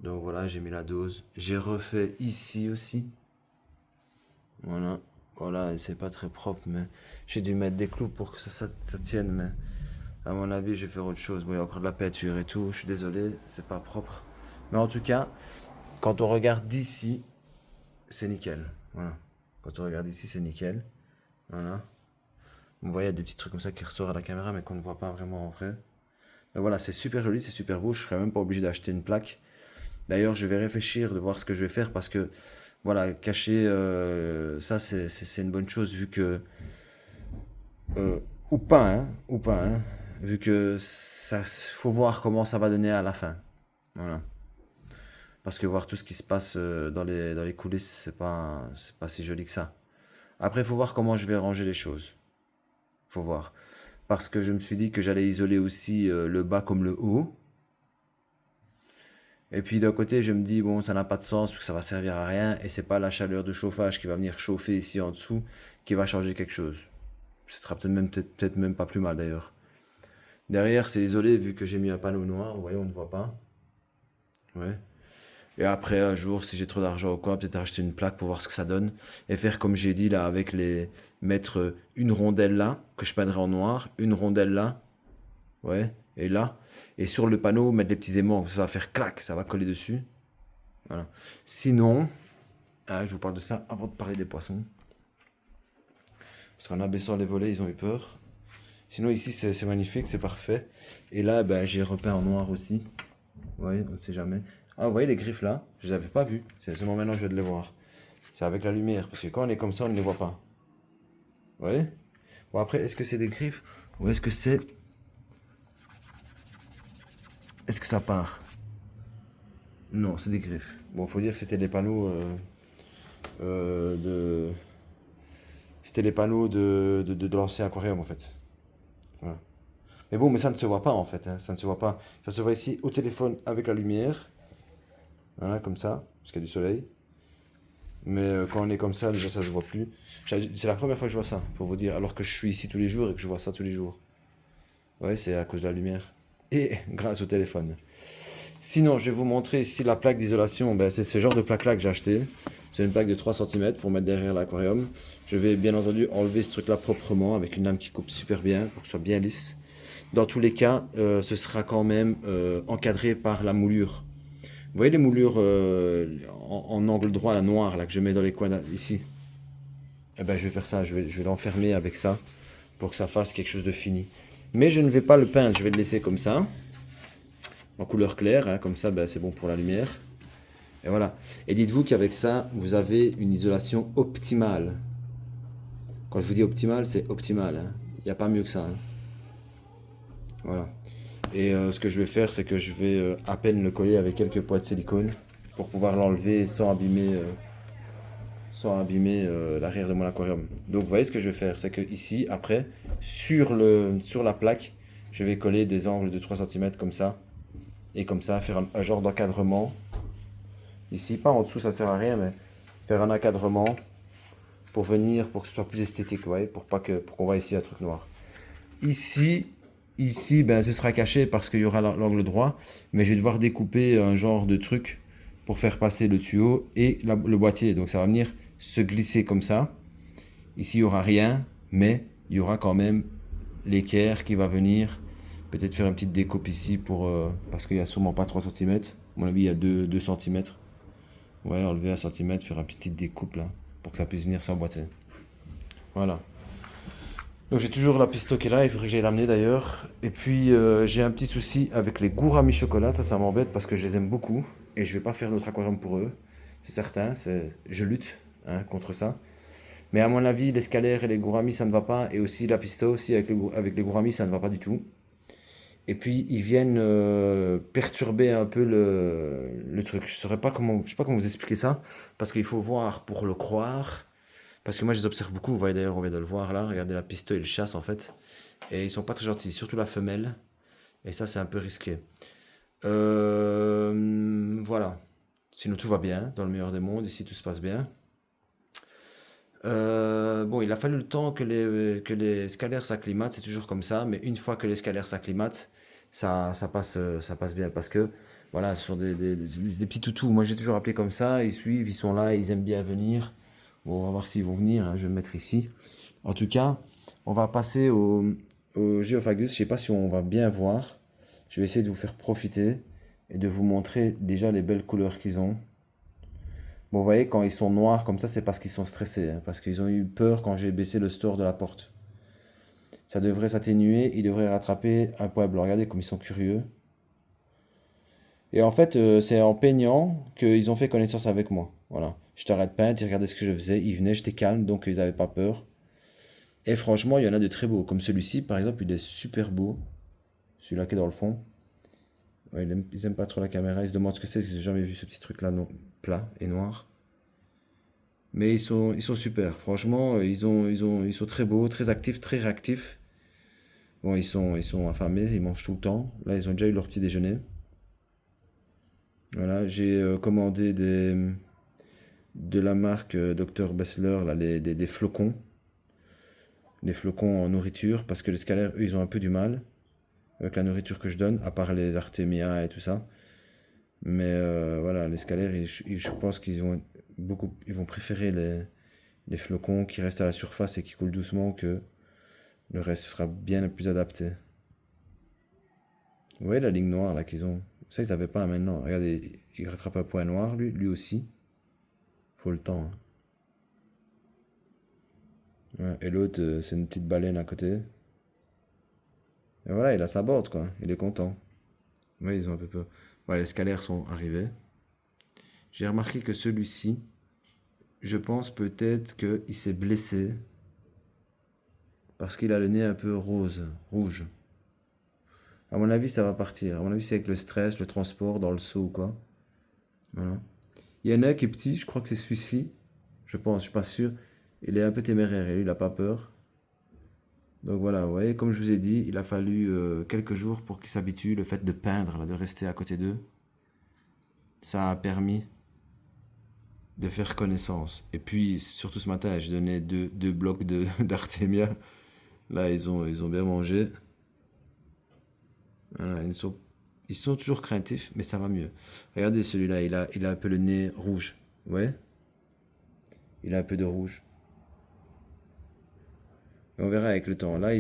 Donc voilà, j'ai mis la dose. J'ai refait ici aussi. Voilà, voilà, et c'est pas très propre, mais j'ai dû mettre des clous pour que ça tienne, mais à mon avis, je vais faire autre chose. Bon, il y a encore de la peinture et tout, je suis désolé, c'est pas propre. Mais en tout cas, quand on regarde d'ici, c'est nickel. Voilà. Quand on regarde ici, c'est nickel. Voilà. Vous voyez, il y a des petits trucs comme ça qui ressortent à la caméra, mais qu'on ne voit pas vraiment en vrai. Mais voilà, c'est super joli, c'est super beau. Je serais même pas obligé d'acheter une plaque. D'ailleurs, je vais réfléchir de voir ce que je vais faire parce que voilà, cacher ça, c'est une bonne chose vu que ou pas, hein, vu que ça, faut voir comment ça va donner à la fin. Voilà. Parce que voir tout ce qui se passe dans les coulisses, c'est pas si joli que ça. Après, il faut voir comment je vais ranger les choses. Faut voir. Parce que je me suis dit que j'allais isoler aussi le bas comme le haut. Et puis d'un côté, je me dis, bon, ça n'a pas de sens, parce que ça va servir à rien, et c'est pas la chaleur de chauffage qui va venir chauffer ici en dessous qui va changer quelque chose. Ce sera peut-être même pas plus mal d'ailleurs. Derrière, c'est isolé vu que j'ai mis un panneau noir, vous voyez, on ne voit pas. Ouais. Et après, un jour, si j'ai trop d'argent ou quoi, peut-être acheter une plaque pour voir ce que ça donne. Et faire comme j'ai dit là, avec les. Mettre une rondelle là, que je peindrai en noir, une rondelle là, ouais, et là. Et sur le panneau, mettre des petits aimants, ça va faire clac, ça va coller dessus. Voilà. Sinon, je vous parle de ça avant de parler des poissons. Parce qu'en abaissant les volets, ils ont eu peur. Sinon, ici, c'est magnifique, c'est parfait. Et là, ben, j'ai repeint en noir aussi. Vous voyez, on ne sait jamais. Ah, vous voyez les griffes là? Je les avais pas vues. C'est seulement maintenant que je viens de les voir. C'est avec la lumière. Parce que quand on est comme ça, on ne les voit pas. Vous voyez? Bon, après, est-ce que c'est des griffes? Ou est-ce que c'est. Est-ce que ça part? Non, c'est des griffes. Bon, faut dire que c'était les panneaux de. C'était les panneaux de l'ancien aquarium en fait. Voilà. Mais bon, mais ça ne se voit pas en fait, hein, ça ne se voit pas. Ça se voit ici au téléphone avec la lumière. Voilà, comme ça, parce qu'il y a du soleil. Mais quand on est comme ça, déjà ça se voit plus. C'est la première fois que je vois ça, pour vous dire, alors que je suis ici tous les jours et que je vois ça tous les jours. Ouais, c'est à cause de la lumière. Et grâce au téléphone. Sinon, je vais vous montrer ici la plaque d'isolation. Ben, c'est ce genre de plaque-là que j'ai acheté. C'est une plaque de 3 cm pour mettre derrière l'aquarium. Je vais bien entendu enlever ce truc-là proprement avec une lame qui coupe super bien pour que ce soit bien lisse. Dans tous les cas, ce sera quand même encadré par la moulure. Vous voyez les moulures en angle droit, la noire, là, que je mets dans les coins ici? Eh ben, je vais faire ça, je vais l'enfermer avec ça pour que ça fasse quelque chose de fini. Mais je ne vais pas le peindre, je vais le laisser comme ça, en couleur claire, hein, comme ça ben, c'est bon pour la lumière. Et voilà. Et dites-vous qu'avec ça, vous avez une isolation optimale. Quand je vous dis optimale, c'est optimal. Il n'y a pas mieux que ça. Hein. Voilà. Et ce que je vais faire, c'est que je vais à peine le coller avec quelques poids de silicone pour pouvoir l'enlever sans abîmer l'arrière de mon aquarium. Donc vous voyez ce que je vais faire, c'est que ici, après, sur la plaque, je vais coller des angles de 3 cm comme ça. Et comme ça, faire un genre d'encadrement. Ici, pas en dessous, ça sert à rien, mais faire un encadrement pour que ce soit plus esthétique, vous voyez, pour qu'on voit ici un truc noir. Ici, ici, ben, ce sera caché parce qu'il y aura l'angle droit, mais je vais devoir découper un genre de truc pour faire passer le tuyau et le boîtier. Donc ça va venir se glisser comme ça. Ici, il n'y aura rien, mais il y aura quand même l'équerre qui va venir. Peut-être faire une petite découpe ici parce qu'il n'y a sûrement pas 3 cm. À mon avis, il y a 2 cm. Ouais, enlever 1 cm, faire une petite découpe là pour que ça puisse venir s'emboîter. Voilà. Donc j'ai toujours la pisto qui est là, il faudrait que j'aille l'amener d'ailleurs. Et puis j'ai un petit souci avec les gouramis chocolat, ça m'embête parce que je les aime beaucoup et je vais pas faire d'autres aquarium pour eux. C'est certain, je lutte hein, contre ça. Mais à mon avis, les scalaires et les gouramis ça ne va pas et aussi la pisto aussi avec les gouramis ça ne va pas du tout. Et puis ils viennent perturber un peu le truc. Je sais pas comment vous expliquer ça parce qu'il faut voir pour le croire. Parce que moi, je les observe beaucoup. Vous voyez d'ailleurs, on vient de le voir là. Regardez la piste, ils le chassent en fait. Et ils sont pas très gentils, surtout la femelle. Et ça, c'est un peu risqué. Voilà. Sinon, tout va bien, dans le meilleur des mondes. Ici, tout se passe bien. Bon, il a fallu le temps que les scalaires s'acclimatent. C'est toujours comme ça. Mais une fois que les scalaires s'acclimatent, ça passe bien. Parce que, voilà, ce sont des petits toutous. Moi, j'ai toujours appelé comme ça. Ils suivent, ils sont là, ils aiment bien venir. Bon, on va voir s'ils vont venir, hein, je vais le mettre ici. En tout cas, on va passer au Geophagus. Je sais pas si on va bien voir. Je vais essayer de vous faire profiter et de vous montrer déjà les belles couleurs qu'ils ont. Bon, vous voyez, quand ils sont noirs comme ça, c'est parce qu'ils sont stressés, hein, parce qu'ils ont eu peur quand j'ai baissé le store de la porte. Ça devrait s'atténuer, ils devraient rattraper un poil blanc. Regardez comme ils sont curieux. Et en fait, c'est en peignant qu'ils ont fait connaissance avec moi. Voilà. Je t'arrête de peindre, ils regardaient ce que je faisais, ils venaient, j'étais calme, donc ils n'avaient pas peur. Et franchement, il y en a de très beaux. Comme celui-ci, par exemple, il est super beau. Celui-là qui est dans le fond. Ouais, ils aiment pas trop la caméra, ils se demandent ce que c'est, parce que j'ai jamais vu ce petit truc-là non, plat et noir. Mais ils sont super. Franchement, ils sont très beaux, très actifs, très réactifs. Bon, ils sont affamés, ils mangent tout le temps. Là, ils ont déjà eu leur petit déjeuner. Voilà, j'ai commandé de la marque Dr. Bessler, là, des flocons. Des flocons en nourriture, parce que les scalaires, eux, ils ont un peu du mal avec la nourriture que je donne, à part les Artemia et tout ça. Mais voilà, les scalaires, je pense ils vont préférer les flocons qui restent à la surface et qui coulent doucement que le reste sera bien plus adapté. Vous voyez la ligne noire là qu'ils ont? Ça, ils n'avaient pas maintenant. Regardez, il rattrape un point noir, lui aussi. Faut le temps, hein. Ouais, et l'autre, c'est une petite baleine à côté. Et voilà, il a sa board, quoi. Il est content. Ouais, ils ont un peu peur. Voilà, les scalaires sont arrivés. J'ai remarqué que celui-ci, je pense peut-être qu'il s'est blessé parce qu'il a le nez un peu rouge. À mon avis, ça va partir. À mon avis, c'est avec le stress, le transport dans le seau ou quoi. Voilà. Il y en a un qui est petit, je crois que c'est celui-ci. Je pense, je suis pas sûr. Il est un peu téméraire et lui, il a pas peur. Donc voilà, vous voyez, comme je vous ai dit, il a fallu quelques jours pour qu'il s'habitue. Le fait de peindre, là, de rester à côté d'eux, ça a permis de faire connaissance. Et puis, surtout ce matin, j'ai donné deux blocs d'Artemia. Là, ils ont bien mangé. Voilà, ils sont toujours craintifs, mais ça va mieux. Regardez celui-là, il a un peu le nez rouge. Ouais, il a un peu de rouge. Et on verra avec le temps. Là,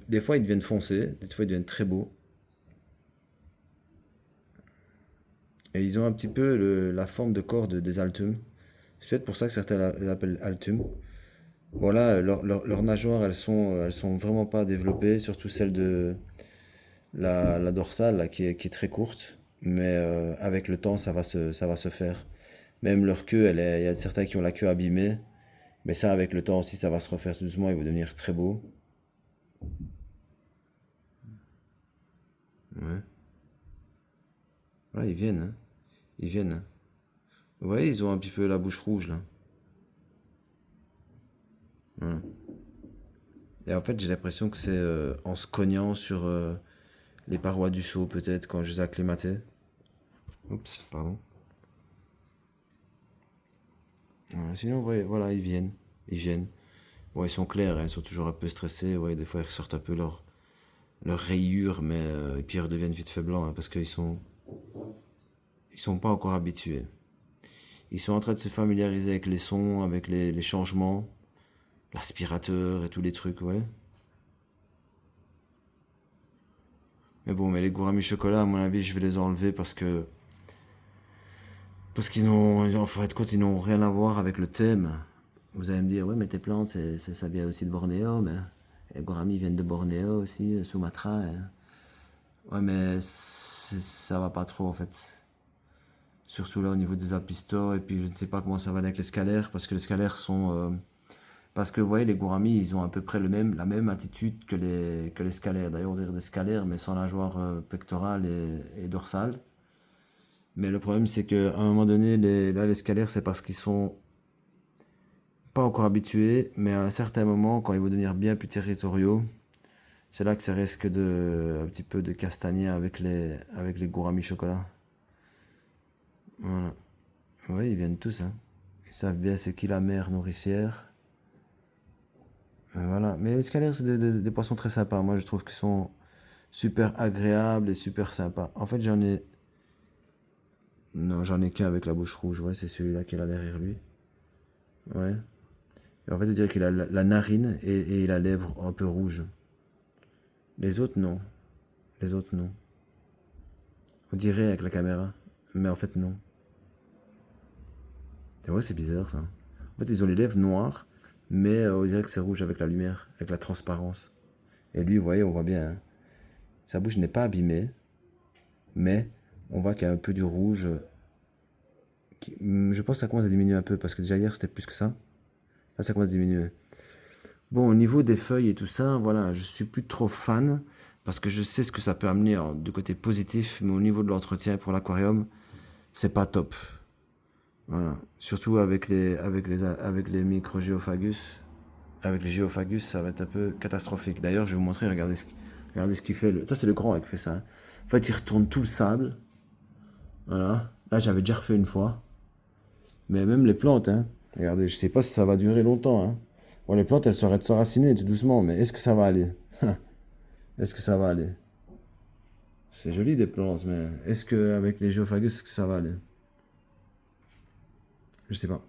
des fois, ils deviennent foncés, des fois, ils deviennent très beaux. Et ils ont un petit peu la forme de corps des Altum. C'est peut-être pour ça que certains les appellent Altum. Voilà, leurs nageoires, elles sont vraiment pas développées, surtout celle de la dorsale, là, qui est très courte. Mais avec le temps, ça va se faire. Même leur queue, il y a certains qui ont la queue abîmée. Mais ça, avec le temps aussi, ça va se refaire tout doucement. Ils vont devenir très beaux. Ouais. Voilà, ils viennent, hein. Ils viennent, hein. Vous voyez, ils ont un petit peu la bouche rouge, là. Ouais. Et en fait, j'ai l'impression que c'est en se cognant sur les parois du seau, peut-être, quand je les acclimatais. Oups, pardon. Ouais, sinon, ouais, voilà, ils viennent. Ils viennent. Bon, ils sont clairs, hein, ils sont toujours un peu stressés. Ouais, des fois, ils ressortent un peu leur rayures, mais et puis ils redeviennent vite fait blancs, hein, parce ils sont pas encore habitués. Ils sont en train de se familiariser avec les sons, avec les changements, l'aspirateur et tous les trucs, ouais. Mais bon, mais les gouramis chocolat, à mon avis, je vais les enlever parce qu'ils n'ont, en fin de compte, ils n'ont rien à voir avec le thème. Vous allez me dire, ouais, mais tes plantes, ça vient aussi de Bornéo, mais les gouramis viennent de Bornéo aussi, Sumatra. Ouais, mais ça va pas trop en fait. Surtout là au niveau des alpistors, et puis je ne sais pas comment ça va aller avec les scalaires, parce que les scalaires sont. Parce que vous voyez, les gouramis, ils ont à peu près la même attitude que les scalaires. D'ailleurs, on dirait des scalaires, mais sans nageoire pectorale et dorsale. Mais le problème, c'est qu'à un moment donné, les scalaires, c'est parce qu'ils sont pas encore habitués, mais à un certain moment, quand ils vont devenir bien plus territoriaux, c'est là que ça risque un petit peu de castagner avec les gouramis chocolat. Voilà. Oui, ils viennent tous, hein. Ils savent bien c'est qui la mère nourricière. Voilà. Mais les scalaires, c'est des poissons très sympas. Moi, je trouve qu'ils sont super agréables et super sympas. En fait, j'en ai. Non, j'en ai qu'un avec la bouche rouge. Ouais, c'est celui-là qui est là derrière lui. Ouais. Et en fait, je dirais qu'il a la narine et la lèvre un peu rouge. Les autres, non. Les autres, non. On dirait avec la caméra. Mais en fait, non. Et ouais, c'est bizarre ça. En fait, ils ont les lèvres noires, mais on dirait que c'est rouge avec la lumière, avec la transparence. Et lui, vous voyez, on voit bien, hein. Sa bouche n'est pas abîmée, mais on voit qu'il y a un peu du rouge. Je pense que ça commence à diminuer un peu, parce que déjà hier c'était plus que ça. Là, ça commence à diminuer. Bon, au niveau des feuilles et tout ça, voilà, je suis plus trop fan, parce que je sais ce que ça peut amener de côté positif, mais au niveau de l'entretien pour l'aquarium, c'est pas top. Voilà. Surtout avec les micro-géophagus. Avec les géophagus, ça va être un peu catastrophique. D'ailleurs, je vais vous montrer, regardez ce qu'il fait. Ça, c'est le grand qui fait ça, hein. En fait, il retourne tout le sable. Voilà. Là, j'avais déjà refait une fois. Mais même les plantes, hein. Regardez, je sais pas si ça va durer longtemps, hein. Bon, les plantes, elles seraient de s'enraciner tout doucement, mais est-ce que ça va aller? Est-ce que ça va aller? C'est joli des plantes, mais est-ce que avec les géophagus, est-ce que ça va aller? Je sais pas.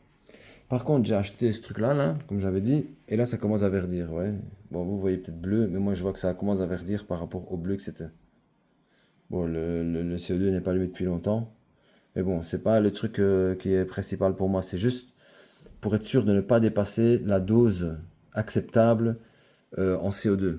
Par contre, j'ai acheté ce truc-là, là, comme j'avais dit, et là, ça commence à verdir, ouais. Bon, vous voyez peut-être bleu, mais moi, je vois que ça commence à verdir par rapport au bleu que c'était. Bon, le CO2 n'est pas allumé depuis longtemps, mais bon, c'est pas le truc qui est principal pour moi, c'est juste pour être sûr de ne pas dépasser la dose acceptable en CO2.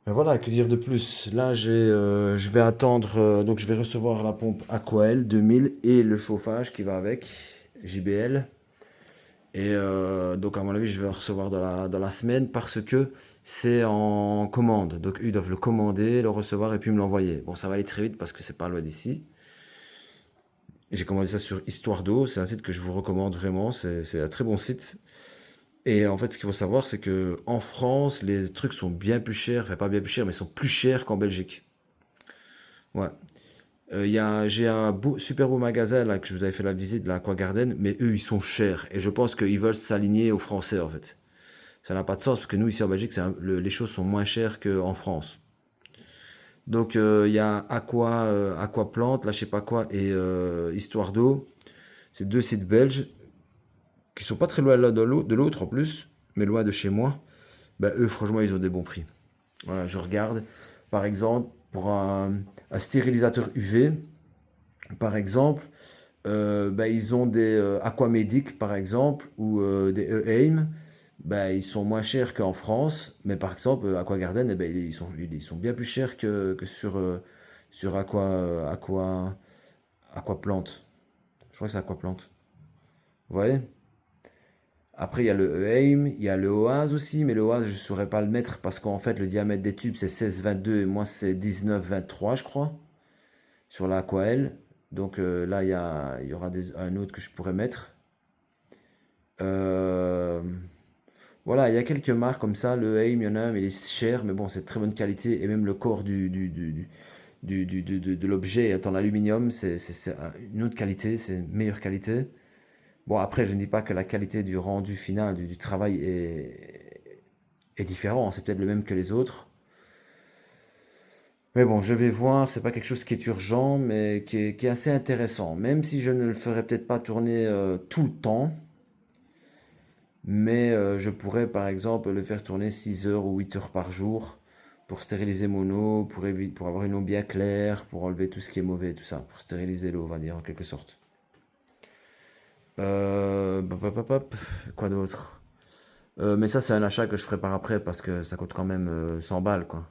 Ben voilà, que dire de plus? Là, je vais attendre, donc je vais recevoir la pompe Aquael 2000 et le chauffage qui va avec, JBL. Et donc, à mon avis, je vais le recevoir dans la semaine parce que c'est en commande. Donc, eux, ils doivent le commander, le recevoir et puis me l'envoyer. Bon, ça va aller très vite parce que c'est pas loin d'ici. Et j'ai commandé ça sur Histoire d'eau. C'est un site que je vous recommande vraiment. C'est un très bon site. Et en fait, ce qu'il faut savoir, c'est que en France, les trucs sont bien plus chers. Enfin, pas bien plus chers, mais sont plus chers qu'en Belgique. Ouais. J'ai un super beau magasin là que je vous avais fait la visite, de l'Aqua Garden, mais eux, ils sont chers. Et je pense qu'ils veulent s'aligner aux Français, en fait. Ça n'a pas de sens parce que nous, ici en Belgique, les choses sont moins chères qu'en France. Donc, il y a Aquaplante, là, je sais pas quoi, et Histoire d'eau. C'est deux sites belges qui sont pas très loin l'un de l'autre en plus, mais loin de chez moi. Ben, eux, franchement, ils ont des bons prix. Voilà, je regarde. Par exemple, pour un stérilisateur UV, par exemple, ben, ils ont des Aquamedic, par exemple, ou des E-Aim. Ben, ils sont moins chers qu'en France, mais par exemple, Aquagarden, eh ben, ils sont bien plus chers que sur Aquaplante. Je crois que c'est Aquaplante. Vous voyez? Après, il y a le E-Aim, il y a le OAS aussi, mais le OAS, je ne saurais pas le mettre parce qu'en fait, le diamètre des tubes, c'est 16-22 et moi, c'est 19-23, je crois, sur la Aquael. Donc là, il y aura un autre que je pourrais mettre. Euh, voilà, il y a quelques marques comme ça. Le Aim, il y en a un, mais il est cher, mais bon, c'est de très bonne qualité. Et même le corps de l'objet est en aluminium, c'est une autre qualité, c'est une meilleure qualité. Bon, après, je ne dis pas que la qualité du rendu final du travail est différent, c'est peut-être le même que les autres. Mais bon, je vais voir, c'est pas quelque chose qui est urgent, mais qui est assez intéressant. Même si je ne le ferai peut-être pas tourner tout le temps, mais je pourrais par exemple le faire tourner 6 heures ou 8 heures par jour pour stériliser mon eau, pour avoir une eau bien claire, pour enlever tout ce qui est mauvais, tout ça, pour stériliser l'eau, on va dire, en quelque sorte. Hop, quoi d'autre? Mais ça, c'est un achat que je ferai par après parce que ça coûte quand même 100 balles, quoi.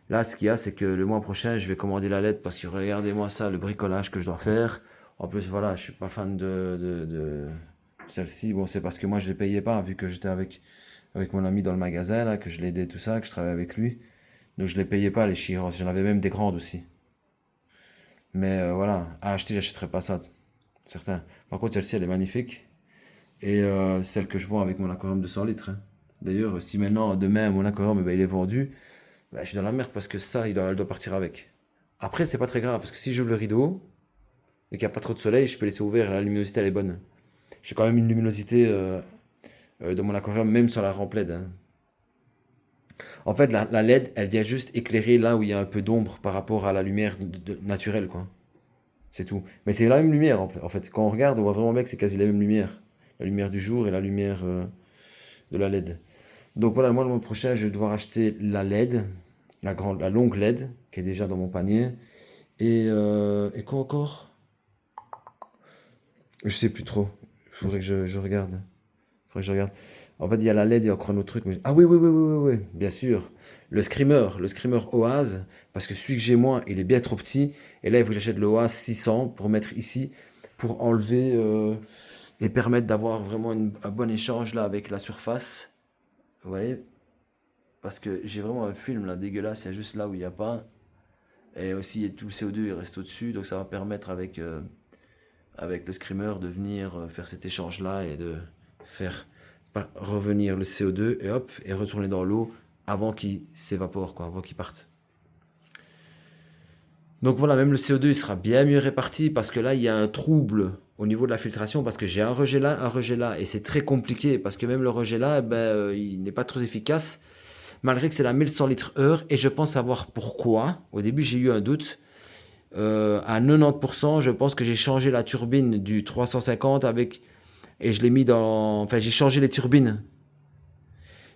Là, ce qu'il y a, c'est que le mois prochain, je vais commander la LED parce que regardez-moi ça, le bricolage que je dois faire. En plus, voilà, je suis pas fan de celle-ci. Bon, c'est parce que moi, je les payais pas, vu que j'étais avec mon ami dans le magasin, là, que je l'aidais, tout ça, que je travaillais avec lui. Donc, je les payais pas, les Chiros. J'en avais même des grandes aussi. Mais voilà, à acheter, j'achèterais pas ça, certain. Par contre, celle-ci, elle est magnifique. Et celle que je vends avec mon aquarium de 100 litres, hein. D'ailleurs, si maintenant, demain, mon aquarium, eh ben, il est vendu, bah, je suis dans la merde parce que ça, elle doit partir avec. Après, c'est pas très grave parce que si j'ouvre le rideau et qu'il n'y a pas trop de soleil, je peux laisser ouvert et la luminosité elle est bonne. J'ai quand même une luminosité dans mon aquarium, même sur la rampe LED, hein. En fait, la LED, elle vient juste éclairer là où il y a un peu d'ombre par rapport à la lumière naturelle, quoi. C'est tout. Mais c'est la même lumière, en fait. Quand on regarde, on voit vraiment bien que c'est quasi la même lumière. La lumière du jour et la lumière de la LED. Donc voilà, moi, le mois prochain, je vais devoir acheter la LED, la longue LED, qui est déjà dans mon panier. Et quoi encore? Je sais plus trop. Il faudrait que je regarde. Faudrait que je regarde. En fait, il y a la LED, il y a encore un autre truc. Ah oui, oui, oui, oui, oui, oui, bien sûr. Le screamer OAS, parce que celui que j'ai moi, il est bien trop petit. Et là, il faut que j'achète le OAS 600 pour mettre ici, pour enlever et permettre d'avoir vraiment un bon échange là avec la surface. Vous voyez? Parce que j'ai vraiment un film là dégueulasse, il y a juste là où il n'y a pas. Et aussi, tout le CO2 il reste au-dessus, donc ça va permettre avec le screamer de venir faire cet échange-là et de faire revenir le CO2 et hop, et retourner dans l'eau avant qu'il s'évapore, quoi, avant qu'il parte. Donc voilà, même le CO2 il sera bien mieux réparti parce que là, il y a un trouble au niveau de la filtration parce que j'ai un rejet là, et c'est très compliqué parce que même le rejet là, il n'est pas très efficace malgré que c'est la 1100 litres heure et je pense savoir pourquoi. Au début, j'ai eu un doute. À 90%, je pense que j'ai changé la turbine du 350 et je l'ai mis dans. Enfin, j'ai changé les turbines.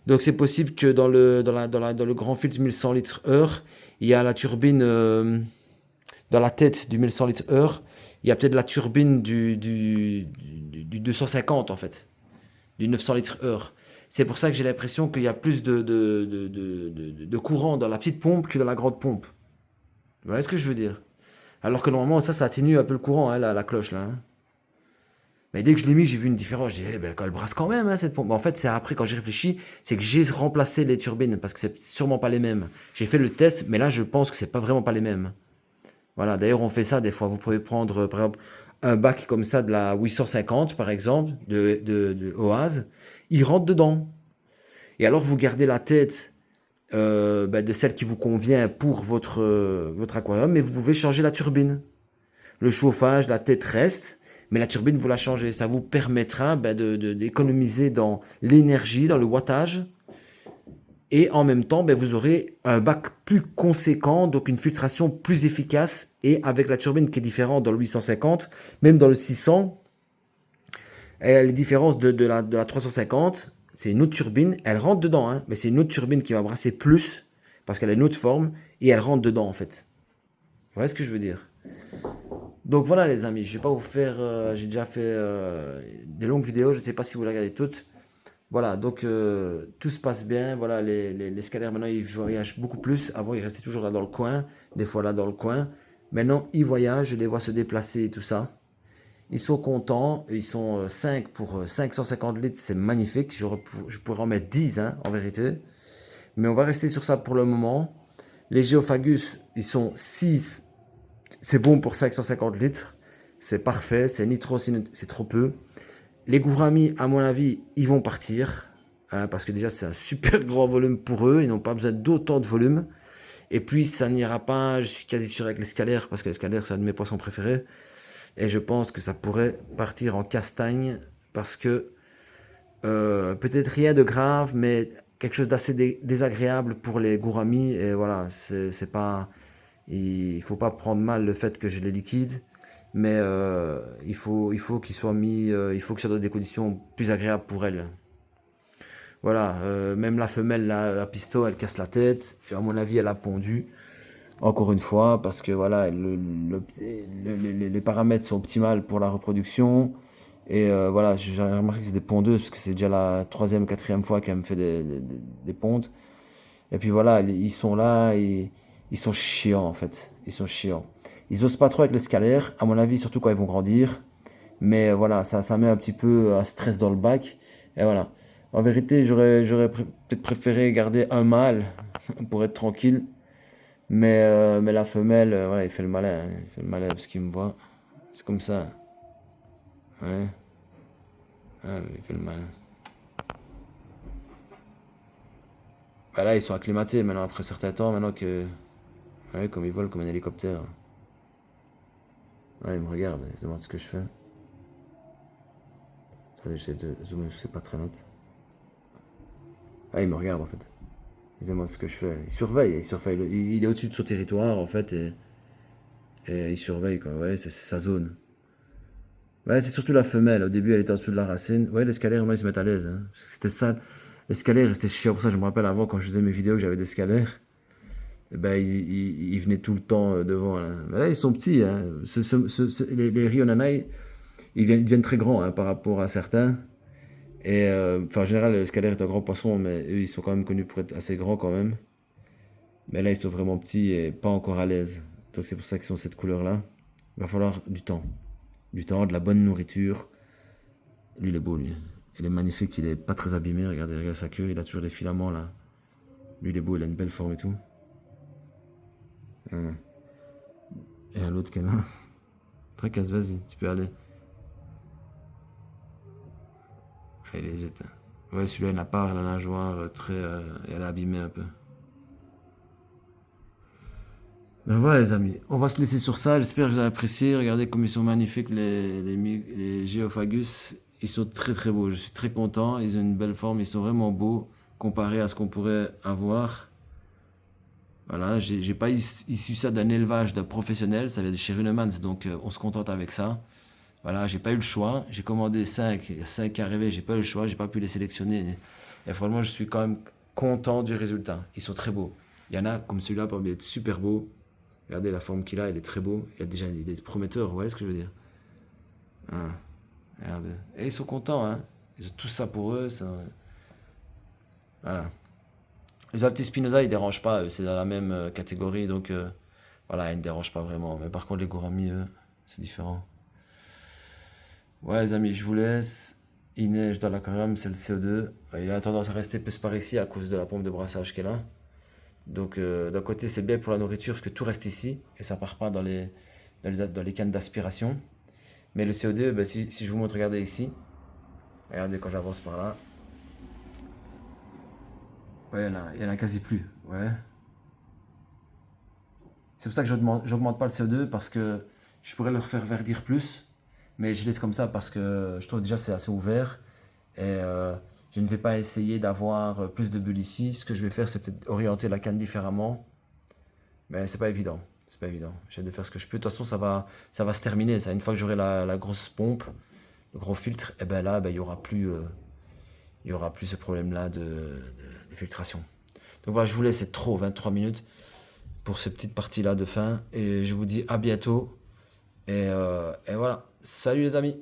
Donc, c'est possible que dans le grand filtre 1100 litres heure, il y a la turbine dans la tête du 1100 litres heure. Il y a peut-être la turbine du 250 en fait, du 900 litres heure. C'est pour ça que j'ai l'impression qu'il y a plus de courant dans la petite pompe que dans la grande pompe. Vous voyez ce que je veux dire? Alors que normalement, ça atténue un peu le courant, hein, la cloche, là, hein. Mais dès que je l'ai mis, j'ai vu une différence. J'ai dit, eh ben, elle brasse quand même, hein, cette pompe. Mais en fait, c'est après, quand j'ai réfléchi, c'est que j'ai remplacé les turbines, parce que c'est sûrement pas les mêmes. J'ai fait le test, mais là, je pense que c'est pas vraiment pas les mêmes. Voilà, d'ailleurs, on fait ça des fois. Vous pouvez prendre, par exemple, un bac comme ça, de la 850, par exemple, de OAS. Il rentre dedans. Et alors, vous gardez la tête de celle qui vous convient pour votre aquarium, mais vous pouvez changer la turbine. Le chauffage, la tête reste, mais la turbine, vous la changez. Ça vous permettra d'économiser dans l'énergie, dans le wattage. Et en même temps, vous aurez un bac plus conséquent, donc une filtration plus efficace. Et avec la turbine qui est différente dans le 850, même dans le 600, les différences de la 350, c'est une autre turbine. Elle rentre dedans, hein, mais c'est une autre turbine qui va brasser plus, parce qu'elle a une autre forme, et elle rentre dedans, en fait. Vous voyez ce que je veux dire? Donc voilà les amis, je vais pas vous faire, j'ai déjà fait des longues vidéos, je ne sais pas si vous les regardez toutes. Voilà, donc tout se passe bien, voilà, les scalaires maintenant ils voyagent beaucoup plus, avant ils restaient toujours là dans le coin, des fois là dans le coin. Maintenant ils voyagent, je les vois se déplacer et tout ça. Ils sont contents, ils sont 5 pour 550 litres, c'est magnifique. Je pourrais en mettre 10 hein, en vérité. Mais on va rester sur ça pour le moment. Les Geophagus, ils sont 6. C'est bon pour 550 litres. C'est parfait. C'est nitro, c'est trop peu. Les Gouramis, à mon avis, ils vont partir. Hein, parce que déjà, c'est un super grand volume pour eux. Ils n'ont pas besoin d'autant de volume. Et puis, ça n'ira pas, je suis quasi sûr avec les scalaires, parce que les scalaires, c'est un de mes poissons préférés. Et je pense que ça pourrait partir en castagne, parce que peut-être rien de grave, mais quelque chose d'assez désagréable pour les gouramis. Et voilà, c'est pas, il faut pas prendre mal le fait que je les liquide, mais il faut qu'ils soient mis, il faut que ça soit dans des conditions plus agréables pour elles. Voilà, même la femelle, la pisto, elle casse la tête. Et à mon avis, elle a pondu. Encore une fois, parce que voilà, les paramètres sont optimales pour la reproduction. Et voilà, j'ai remarqué que c'est des pondeuses, parce que c'est déjà la troisième, quatrième fois qu'elle me fait des pontes. Et puis voilà, ils sont là et ils sont chiants en fait. Ils sont chiants. Ils osent pas trop avec les scalaires, à mon avis, surtout quand ils vont grandir. Mais voilà, ça met un petit peu un stress dans le bac. Et voilà. En vérité, j'aurais peut-être préféré garder un mâle pour être tranquille. Mais la femelle, voilà, il fait le malin, hein. Il fait le malin parce qu'il me voit. C'est comme ça. Ouais. Ah, il fait le malin. Bah là, ils sont acclimatés maintenant, après un certain temps, maintenant que. Ouais, comme ils volent comme un hélicoptère. Ouais, ils me regardent, ils se demandent ce que je fais. Attendez, j'essaie de zoomer, c'est pas très net. Ah, ils me regardent en fait. Ils se demandent ce que je fais. Ils surveillent, ils surveillent. Il est au-dessus de son territoire en fait et il surveille quoi. Ouais, c'est sa zone. Ouais, c'est surtout la femelle. Au début, elle était en dessous de la racine. Ouais, l'escalaire, moi, ils se mettent à l'aise, hein. Parce que c'était ça. L'escalaire, c'était chiant pour ça. Je me rappelle avant, quand je faisais mes vidéos, que j'avais des scalaires. Eh ben, ils venaient tout le temps devant, là. Mais là, ils sont petits, hein. Les Rionanai, ils deviennent très grands hein, par rapport à certains. Et enfin, en général, le scalaire est un grand poisson, mais eux, ils sont quand même connus pour être assez grands quand même. Mais là, ils sont vraiment petits et pas encore à l'aise. Donc, c'est pour ça qu'ils sont cette couleur-là. Il va falloir du temps. Du temps, de la bonne nourriture. Lui, il est beau, lui. Il est magnifique, il est pas très abîmé. Regardez, regarde sa queue, il a toujours des filaments là. Lui, il est beau, il a une belle forme et tout. Voilà. Et un autre qui est là. Tracasse, vas-y, tu peux aller. Ah, il hésite. Ouais, celui-là, il n'a pas la nageoire très. Elle est abîmée un peu. Ben voilà, les amis, on va se laisser sur ça. J'espère que vous avez apprécié. Regardez comme ils sont magnifiques, les Geophagus. Ils sont très très beaux. Je suis très content. Ils ont une belle forme. Ils sont vraiment beaux comparé à ce qu'on pourrait avoir. Voilà, j'ai pas issu ça d'un élevage d'un professionnel. Ça vient de chez Runemans, donc on se contente avec ça. Voilà, j'ai pas eu le choix. J'ai commandé 5. Il y a 5 qui arrivaient. J'ai pas eu le choix. J'ai pas pu les sélectionner. Et franchement, je suis quand même content du résultat. Ils sont très beaux. Il y en a comme celui-là, pour être super beau. Regardez la forme qu'il a, il est très beau. Il est prometteur, vous voyez ce que je veux dire? Hein, regardez. Et ils sont contents, hein. Ils ont tout ça pour eux. Voilà. Les Altispinosa, ils ne dérangent pas, c'est dans la même catégorie, donc voilà, ils ne dérangent pas vraiment. Mais par contre, les gouramis, eux, c'est différent. Ouais, les amis, je vous laisse. Il neige dans l'aquarium, c'est le CO2. Il a tendance à rester plus par ici à cause de la pompe de brassage qu'elle a. Donc d'un côté, c'est bien pour la nourriture parce que tout reste ici et ça part pas dans les cannes d'aspiration. Mais le CO2, ben, si je vous montre, regardez ici. Regardez quand j'avance par là. Ouais, il y en a quasi plus. Ouais. C'est pour ça que j'augmente pas le CO2 parce que je pourrais leur faire verdir plus. Mais je laisse comme ça parce que je trouve déjà c'est assez ouvert. Et je ne vais pas essayer d'avoir plus de bulles ici. Ce que je vais faire, c'est peut-être orienter la canne différemment. Mais c'est pas évident. C'est pas évident. J'essaie de faire ce que je peux. De toute façon, ça va se terminer. Ça. Une fois que j'aurai la grosse pompe, le gros filtre, et ben là, ben, il y aura plus ce problème-là de filtration. Donc voilà, je vous laisse, c'est trop, 23 minutes pour cette petite partie-là de fin. Et je vous dis à bientôt. Et voilà. Salut les amis!